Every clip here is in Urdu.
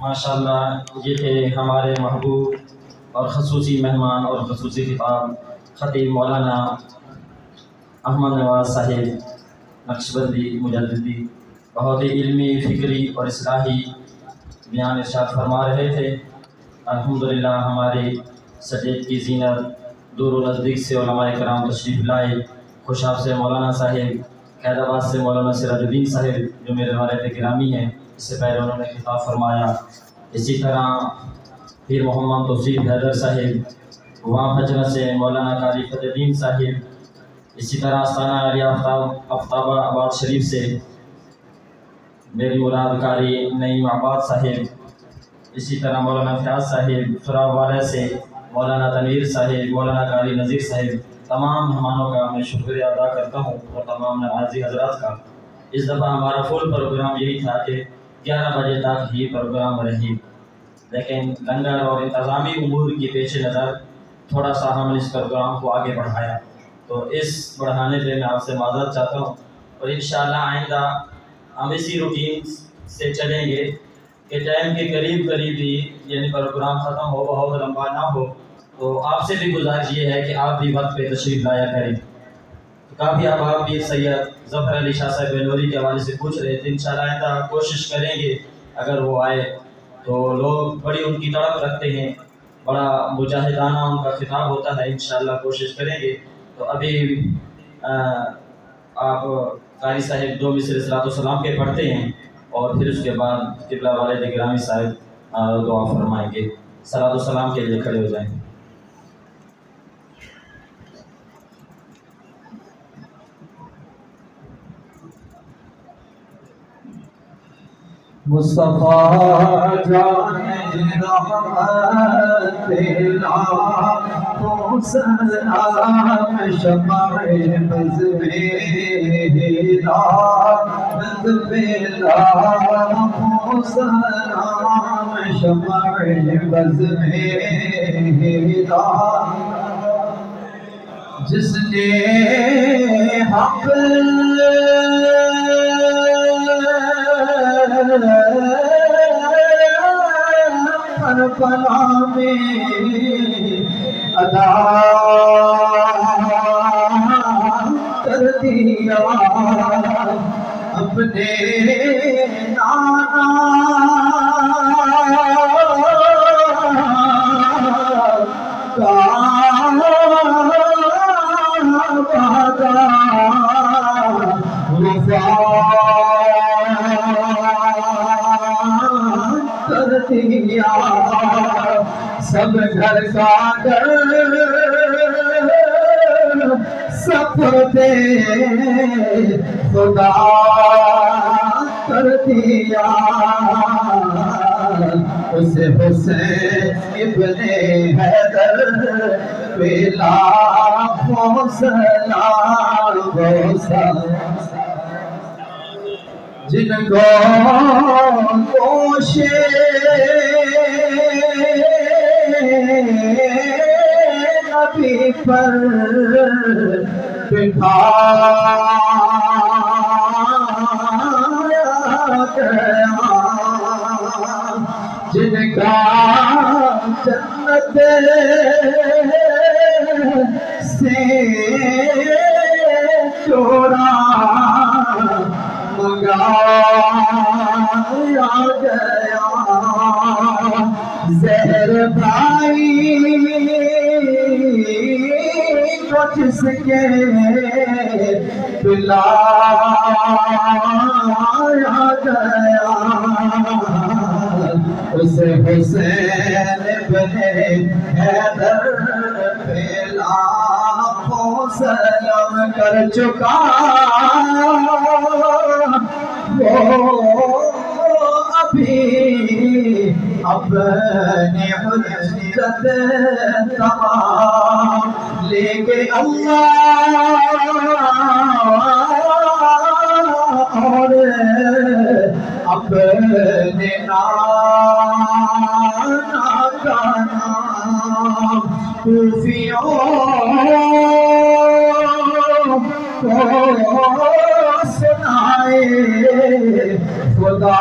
ماشاءاللہ یہ تھے ہمارے محبوب اور خصوصی مہمان اور خصوصی خطاب خطیب مولانا احمد نواز صاحب نقشبندی مجددی، بہت ہی علمی، فکری اور اصلاحی بیان ارشاد فرما رہے تھے۔ الحمدللہ ہماری سجید کی زینت دور و نزدیک سے علماء کرام تشریف لائے۔ خوشاب سے مولانا صاحب، قید آباد سے مولانا سراج الدین صاحب جو میرے والد گرامی ہیں، اس سے پہلے انہوں نے خطاب فرمایا۔ اسی طرح پیر محمد توصیف حیدر صاحب، وہاں بھجنہ سے مولانا قاری فتح الدین صاحب، اسی طرح آستانہ علی آفتاب آباد شریف سے میری مراد قاری نعیم آباد صاحب، اسی طرح مولانا فیاض صاحب سراغ والے سے مولانا تنویر صاحب، مولانا قاری نذیر صاحب، تمام مہمانوں کا میں شکریہ ادا کرتا ہوں اور تمام نوازی حضرات کا۔ اس دفعہ ہمارا فل پروگرام یہی تھا کہ 11 بجے تک ہی پروگرام رہی، لیکن لنگر اور انتظامی امور کی پیش نظر تھوڑا سا ہم نے اس پروگرام کو آگے بڑھایا، تو اس بڑھانے پہ میں آپ سے معذرت چاہتا ہوں، اور انشاءاللہ آئندہ ہم اسی روٹین سے چلیں گے کہ ٹائم کے قریب ہی یعنی پروگرام ختم ہو، بہت لمبا نہ ہو۔ تو آپ سے بھی گزارش یہ ہے کہ آپ بھی وقت پہ تشریف لایا کریں۔ کافی احباب بھی سید ظفر علی شاہ صاحب بنوری کے حوالے سے پوچھ رہے تھے، انشاءاللہ آئندہ کوشش کریں گے اگر وہ آئے تو لوگ بڑی ان کی تڑپ رکھتے ہیں، بڑا مجاہدانہ ان کا خطاب ہوتا ہے، انشاءاللہ کوشش کریں گے۔ تو ابھی آپ قاری صاحب 2 مصر صلاۃ والسلام کے پڑھتے ہیں اور پھر اس کے بعد قبلہ والد گرامی صاحب دعا فرمائیں گے۔ صلاۃ والسلام کے لیے کھڑے ہو جائیں۔ مصطفیٰ جان رحمت العالم سلام شمع بز سلام شمع بز جس نے حق پلا میں ادا کر دیا اپنے نانا کا کر دیا سب گھر کا گھر سپردے خدا کر دیا اسے حسین ابن حیدر پہ لاکھوں سلام جن کو کوشے نبی پر بٹھایا گیا جن کا جنت سے چورا منگایا گیا زہر بھائی کو جس کے پلایا گیا اسے حسین ابن حیدر پہ لاکھوں سلام کر چکا وہ ابھی اپنی حجت تمام لے کے اللہ اور اپنے نانا کا نام کوفیوں کو سنائے خدا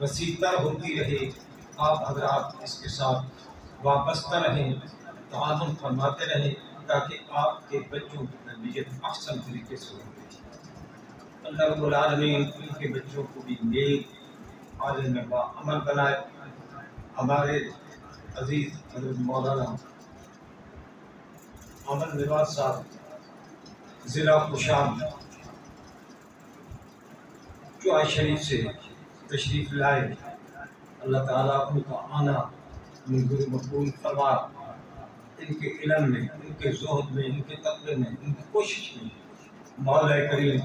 وسیع تر ہوتی رہے، آپ حضرات اس کے ساتھ وابستہ رہیں، تعاون فرماتے رہیں تاکہ آپ کے بچوں کی تربیت احسن طریقے سے ہو۔ اللہ رب العالمین ان کے بچوں کو بھی نیک عالم با عمل بنائے۔ ہمارے عزیز حضرت مولانا احمد نواز صاحب ضلع کوشام چوہا شریف سے تشریف لائے، اللہ تعالیٰ ان کا آنا منظور مقبول فرما، ان کے علم میں، ان کے زہد میں، ان کے تقوی میں، ان کی کوشش میں مولا کریم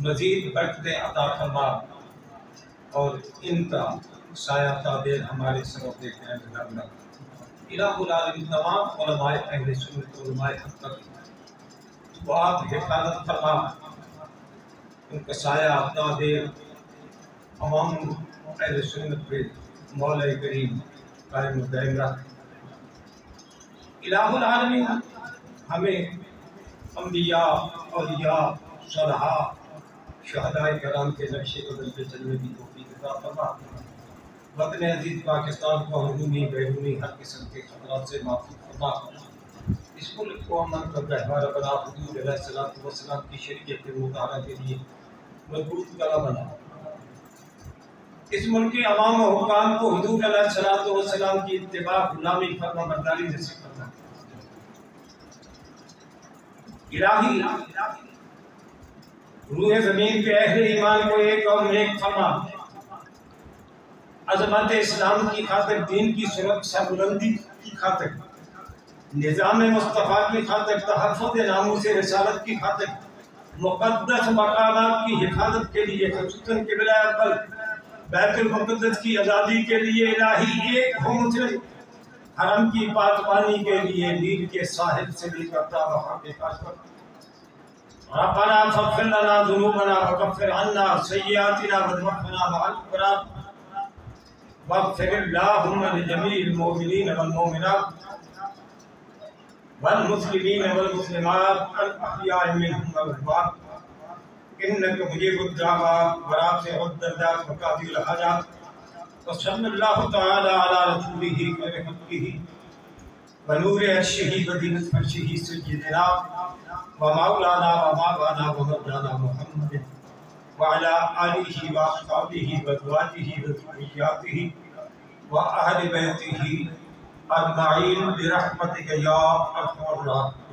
مزید برکتیں عطا فرما، اور ان کا سایہ تعبیر ہمارے سروں پہ قائم رکھنا۔ الہ العالمین تمام علماء اہل سنت، علماء حق تک وہ آپ حفاظت فرما، ان کا سایہ تعبیر تمام اہل سنت پہ مولا کریم قائم و دائم رکھ۔ الہ العالمین ہمیں انبیاء، اولیاء، صالحاء، شہداء کرام کے نقش قدم پہ چلنے کی توفیق عطا فرما۔ وطن عزیز پاکستان کو اندرونی بیرونی ہر قسم کے خطرات سے محفوظ فرما۔ اس ملک کو امن کا گہوارہ بنا، حضور علیہ السلام کی شریعت مطالعہ کے لیے مضبوط کلا بنا۔ اس ملک کے عوام و حکام کو حضور علیہ السلام کی اتباع، غلامی، فرما برداری نصیب کرنا۔ الہی روح زمین کے اہل ایمان کو ایک اور نیک فرما، عظمت اسلام کی خاطر، دین کی سرکشا بلندی کی خاطر، نظام مصطفیٰ کی خاطر، تحفظ ناموس رسالت کی خاطر، مقدس مقامات کی حفاظت کے لیے، خصوصاً قبلہ اول بیت المقدس کی آزادی کے لیے الہی ایک ہو مسلم، حرم کی پاکبانی کے لیے نیل کے ساحل سے لے کر تا بحر کے کاشور۔ ربنا فاغفر لنا ذنوبنا وكفر عنا سيئاتنا وتوفنا مع الابرار واغفر اللهم لجميع المؤمنين والمؤمنات والمسلمين والمسلمات الاحياء منهم والاموات انك مجيب الدعوات ورافع الدرجات وقاضي الحاجات وصلى الله تعالى على رسوله خير خلقه ونور عرشه وزينة فرشه سيدنا ومولانا ومولانا ومولانا محمد وعلى آله وأصحابه وأزواجه وذرياته وأهل بيته أجمعين برحمتك يا أرحم الراحمين۔